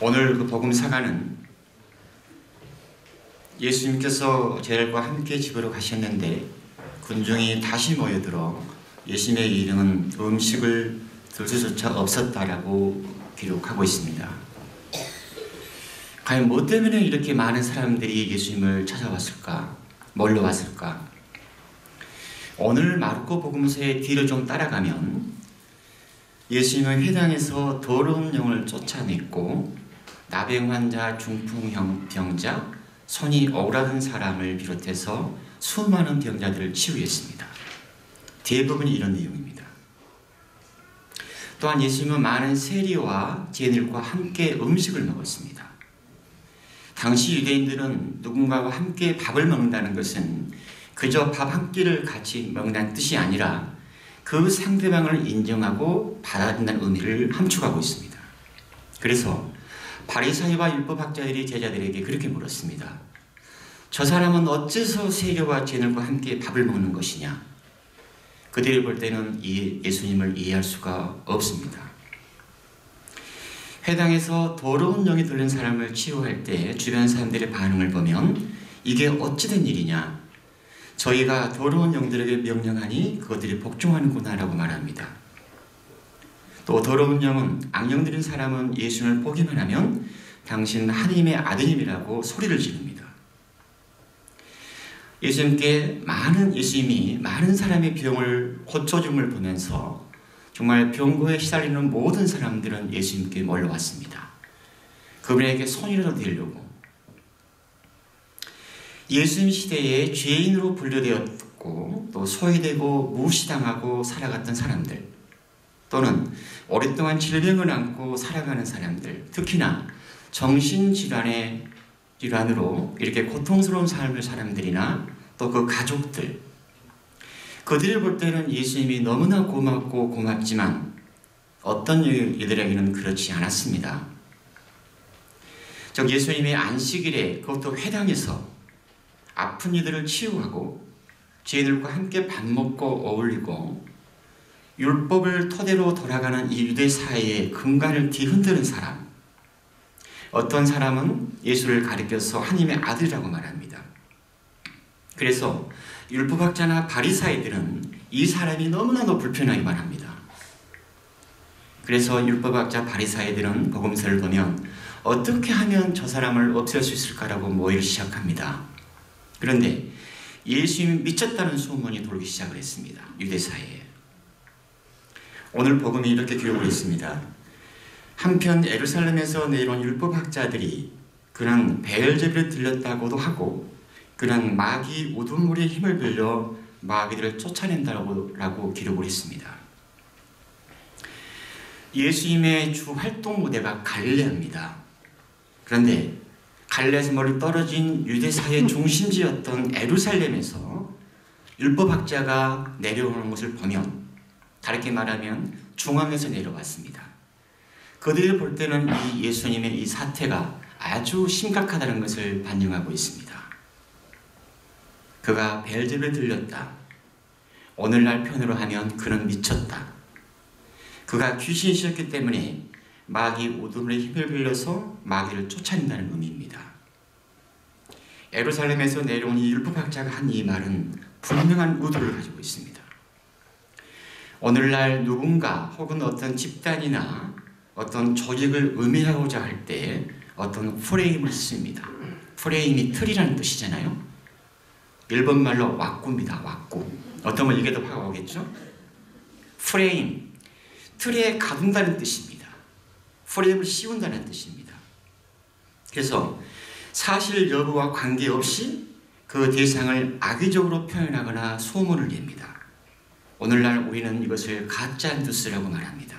오늘 그 복음사가는 예수님께서 저희들과 함께 집으로 가셨는데 군중이 다시 모여들어 예수님의 이름은 음식을 들 수조차 없었다라고 기록하고 있습니다. 과연 뭐 때문에 이렇게 많은 사람들이 예수님을 찾아왔을까? 뭘로 왔을까? 오늘 마르코 복음서의 뒤를 좀 따라가면 예수님은 회당에서 더러운 영을 쫓아냈고 나병 환자, 중풍형 병자, 손이 오그라든 사람을 비롯해서 수많은 병자들을 치유했습니다. 대부분이 이런 내용입니다. 또한 예수님은 많은 세리와 죄인들과 함께 음식을 먹었습니다. 당시 유대인들은 누군가와 함께 밥을 먹는다는 것은 그저 밥 한 끼를 같이 먹는다는 뜻이 아니라 그 상대방을 인정하고 받아들인다는 의미를 함축하고 있습니다. 그래서 바리사이와 율법학자들이 제자들에게 그렇게 물었습니다. 저 사람은 어째서 세리와 죄인들과 함께 밥을 먹는 것이냐? 그들이 볼 때는 예수님을 이해할 수가 없습니다. 회당에서 더러운 영이 들린 사람을 치유할 때 주변 사람들의 반응을 보면 이게 어찌된 일이냐? 저희가 더러운 영들에게 명령하니 그것들이 복종하는구나 라고 말합니다. 또 더러운 영은 악령 들인 사람은 예수님을 보기만 하면 당신은 하나님의 아드님이라고 소리를 지릅니다. 예수님이 많은 사람의 병을 고쳐줌을 보면서 정말 병고에 시달리는 모든 사람들은 예수님께 몰려왔습니다. 그분에게 손이라도 대려고. 예수님 시대에 죄인으로 분류되었고 또 소외되고 무시당하고 살아갔던 사람들, 또는 오랫동안 질병을 안고 살아가는 사람들, 특히나 정신질환으로 이렇게 고통스러운 삶을 사람들이나 또 그 가족들, 그들을 볼 때는 예수님이 너무나 고맙고 고맙지만 어떤 이들에게는 그렇지 않았습니다. 즉 예수님의 안식일에, 그것도 회당에서 아픈 이들을 치유하고 죄인들과 함께 밥 먹고 어울리고 율법을 토대로 돌아가는 이 유대 사회의 근간을 뒤흔드는 사람, 어떤 사람은 예수를 가리켜서 하나님의 아들이라고 말합니다. 그래서 율법학자나 바리사이들은 이 사람이 너무나도 불편하기만 합니다. 그래서 율법학자 바리사이들은 복음서를 보면 어떻게 하면 저 사람을 없앨 수 있을까라고 모의를 시작합니다. 그런데 예수님이 미쳤다는 소문이 돌기 시작을 했습니다. 유대사회에. 오늘 복음이 이렇게 기록을 했습니다. 한편 예루살렘에서 내려온 율법학자들이 그는 베엘제불에 들렸다고도 하고 그는 마귀 우두머리의 힘을 빌려 마귀들을 쫓아낸다고 기록을 했습니다. 예수님의 주 활동 무대가 갈릴레입니다. 그런데 갈릴레에서 멀리 떨어진 유대사회의 중심지였던 예루살렘에서 율법학자가 내려오는 것을 보면, 다르게 말하면 중앙에서 내려왔습니다. 그들이 볼 때는 이 예수님의 이 사태가 아주 심각하다는 것을 반영하고 있습니다. 그가 베엘제불에 들렸다. 오늘날 표현으로 하면 그는 미쳤다. 그가 귀신이셨기 때문에 마귀 우두머리의 힘을 빌려서 마귀를 쫓아낸다는 의미입니다. 예루살렘에서 내려온 이 율법학자가 한 이 말은 분명한 의도를 가지고 있습니다. 오늘날 누군가 혹은 어떤 집단이나 어떤 조직을 의미하고자 할 때 어떤 프레임을 씁니다. 프레임이 틀이라는 뜻이잖아요. 일본말로 왁구입니다. 왁구. 어떤 걸 이게 더 화가 오겠죠? 프레임, 틀에 가둔다는 뜻입니다. 프레임을 씌운다는 뜻입니다. 그래서 사실 여부와 관계없이 그 대상을 악의적으로 표현하거나 소문을 냅니다. 오늘날 우리는 이것을 가짜 뉴스라고 말합니다.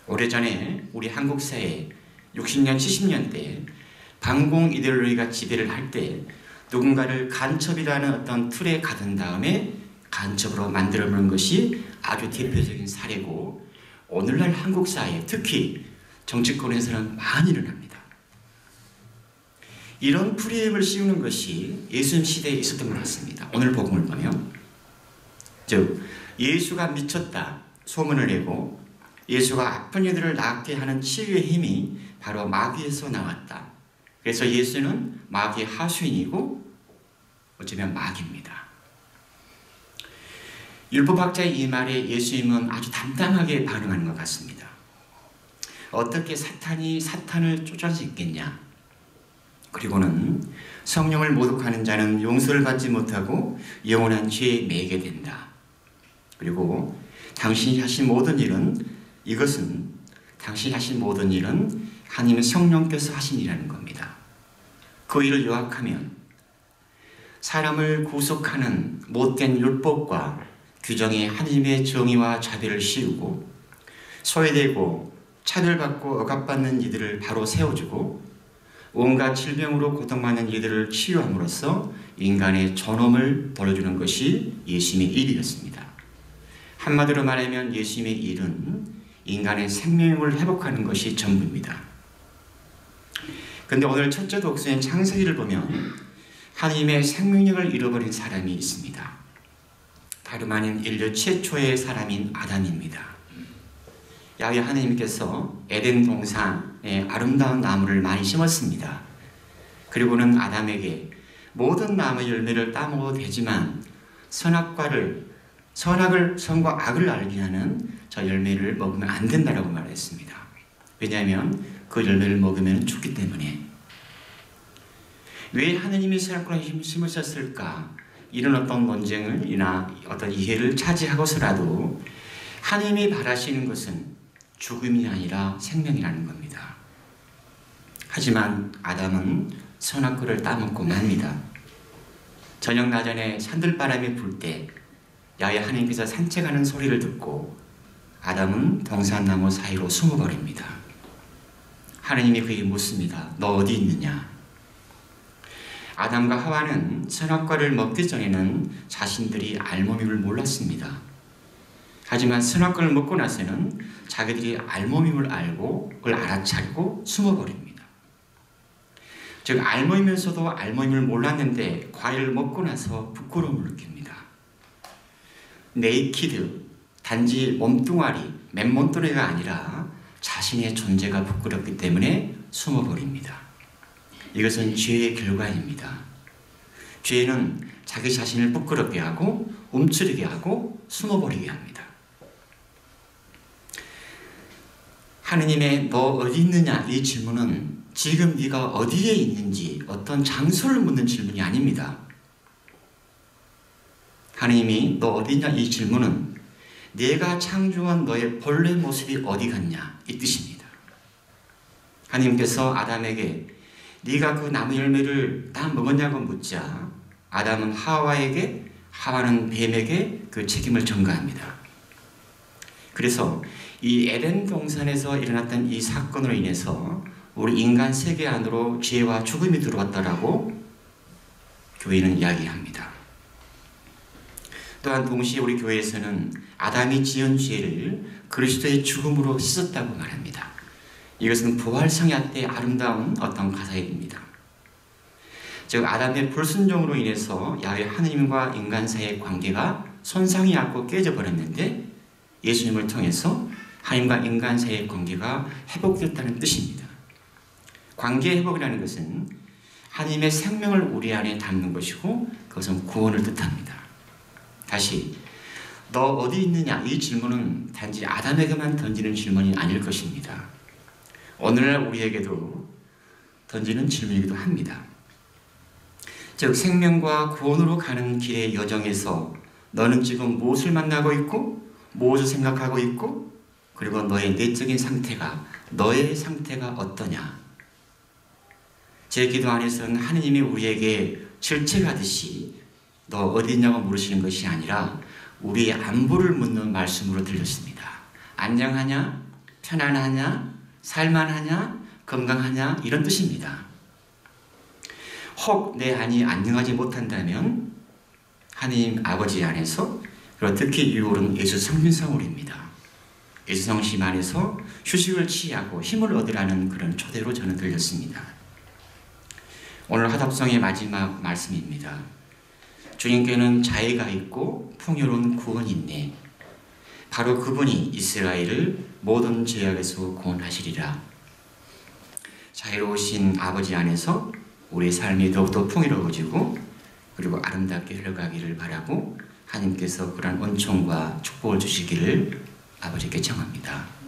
오래전에 우리 한국 사회 60년, 70년대 반공 이데올로기가 지배를 할 때 누군가를 간첩이라는 어떤 틀에 가둔 다음에 간첩으로 만들어놓은 것이 아주 대표적인 사례고, 오늘날 한국 사회, 특히 정치권에서는 많이 일어납니다. 이런 프레임을 씌우는 것이 예수님 시대에 있었던 것 같습니다. 오늘 복음을 보면, 즉 예수가 미쳤다 소문을 내고 예수가 아픈 이들을 낫게 하는 치유의 힘이 바로 마귀에서 나왔다. 그래서 예수는 마귀의 하수인이고 어쩌면 마귀입니다. 율법학자의 이 말에 예수님은 아주 담담하게 반응하는 것 같습니다. 어떻게 사탄이 사탄을 쫓아낼 수 있겠냐? 그리고는 성령을 모독하는 자는 용서를 받지 못하고 영원한 죄에 매게 된다. 그리고 당신이 하신 모든 일은 하나님의 성령께서 하신 일이라는 겁니다. 그 일을 요약하면 사람을 구속하는 못된 율법과 규정에 하나님의 정의와 자비를 씌우고 소외되고 차별받고 억압받는 이들을 바로 세워주고 온갖 질병으로 고통받는 이들을 치유함으로써 인간의 존엄을 돌려주는 것이 예수님의 일이었습니다. 한마디로 말하면 예수님의 일은 인간의 생명을 회복하는 것이 전부입니다. 그런데 오늘 첫째 독서인 창세기를 보면 하나님의 생명력을 잃어버린 사람이 있습니다. 다름 아닌 인류 최초의 사람인 아담입니다. 야훼 하나님께서 에덴 동산에 아름다운 나무를 많이 심었습니다. 그리고는 아담에게 모든 나무 열매를 따먹어도 되지만 선과 악을 알게 하는 저 열매를 먹으면 안 된다라고 말했습니다. 왜냐하면 그 열매를 먹으면 죽기 때문에. 왜 하나님이 선악과를 심으셨을까? 이런 어떤 논쟁이나 어떤 이해를 차지하고서라도 하나님이 바라시는 것은 죽음이 아니라 생명이라는 겁니다. 하지만 아담은 선악과를 따먹고 맙니다. 저녁 나전에 산들바람이 불 때 야훼 하나님께서 산책하는 소리를 듣고 아담은 동산나무 사이로 숨어버립니다. 하나님이 그에게 묻습니다. 너 어디 있느냐? 아담과 하와는 선악과를 먹기 전에는 자신들이 알몸임을 몰랐습니다. 하지만 선악과를 먹고 나서는 자기들이 알몸임을 알고 그걸 알아차리고 숨어버립니다. 즉 알몸이면서도 알몸임을 몰랐는데 과일을 먹고 나서 부끄러움을 느낍니다. 네이키드, 단지 몸뚱아리, 맨몸뚱아리가 아니라 자신의 존재가 부끄럽기 때문에 숨어버립니다. 이것은 죄의 결과입니다. 죄는 자기 자신을 부끄럽게 하고 움츠리게 하고 숨어버리게 합니다. 하느님의 너 어디 있느냐 이 질문은 지금 네가 어디에 있는지 어떤 장소를 묻는 질문이 아닙니다. 하느님이 너 어디 있냐 이 질문은 내가 창조한 너의 본래 모습이 어디 갔냐 이 뜻입니다. 하느님께서 아담에게 네가 그 나무 열매를 다 먹었냐고 묻자 아담은 하와에게 하와는 뱀에게 그 책임을 전가합니다. 그래서 이 에덴 동산에서 일어났던 이 사건으로 인해서 우리 인간 세계 안으로 죄와 죽음이 들어왔다라고 교회는 이야기합니다. 또한 동시에 우리 교회에서는 아담이 지은 죄를 그리스도의 죽음으로 씻었다고 말합니다. 이것은 부활성야 때 아름다운 어떤 가사입니다. 즉 아담의 불순종으로 인해서 야훼 하느님과 인간 사이의 관계가 손상이 왔고 깨져버렸는데 예수님을 통해서 하나님과 인간 사이의 관계가 회복됐다는 뜻입니다. 관계 회복이라는 것은 하나님의 생명을 우리 안에 담는 것이고 그것은 구원을 뜻합니다. 다시 너 어디 있느냐 이 질문은 단지 아담에게만 던지는 질문이 아닐 것입니다. 오늘날 우리에게도 던지는 질문이기도 합니다. 즉 생명과 구원으로 가는 길의 여정에서 너는 지금 무엇을 만나고 있고 무엇을 생각하고 있고 그리고 너의 내적인 상태가 너의 상태가 어떠냐. 제 기도 안에서는 하느님이 우리에게 질책하듯이 너 어디 있냐고 물으시는 것이 아니라 우리의 안부를 묻는 말씀으로 들렸습니다. 안녕하냐? 편안하냐? 살만하냐? 건강하냐? 이런 뜻입니다. 혹 내 안이 안녕하지 못한다면 하나님 아버지 안에서 그리고 특히 이율은 예수 성신성월입니다. 예수 성심 안에서 휴식을 취하고 힘을 얻으라는 그런 초대로 저는 들렸습니다. 오늘 화답성의 마지막 말씀입니다. 주님께는 자애가 있고 풍요로운 구원이 있네. 바로 그분이 이스라엘을 모든 죄악에서 구원하시리라. 자유로우신 아버지 안에서 우리의 삶이 더욱더 풍요로워지고 그리고 아름답게 흘러가기를 바라고 하나님께서 그런 은총과 축복을 주시기를 아버지께 청합니다.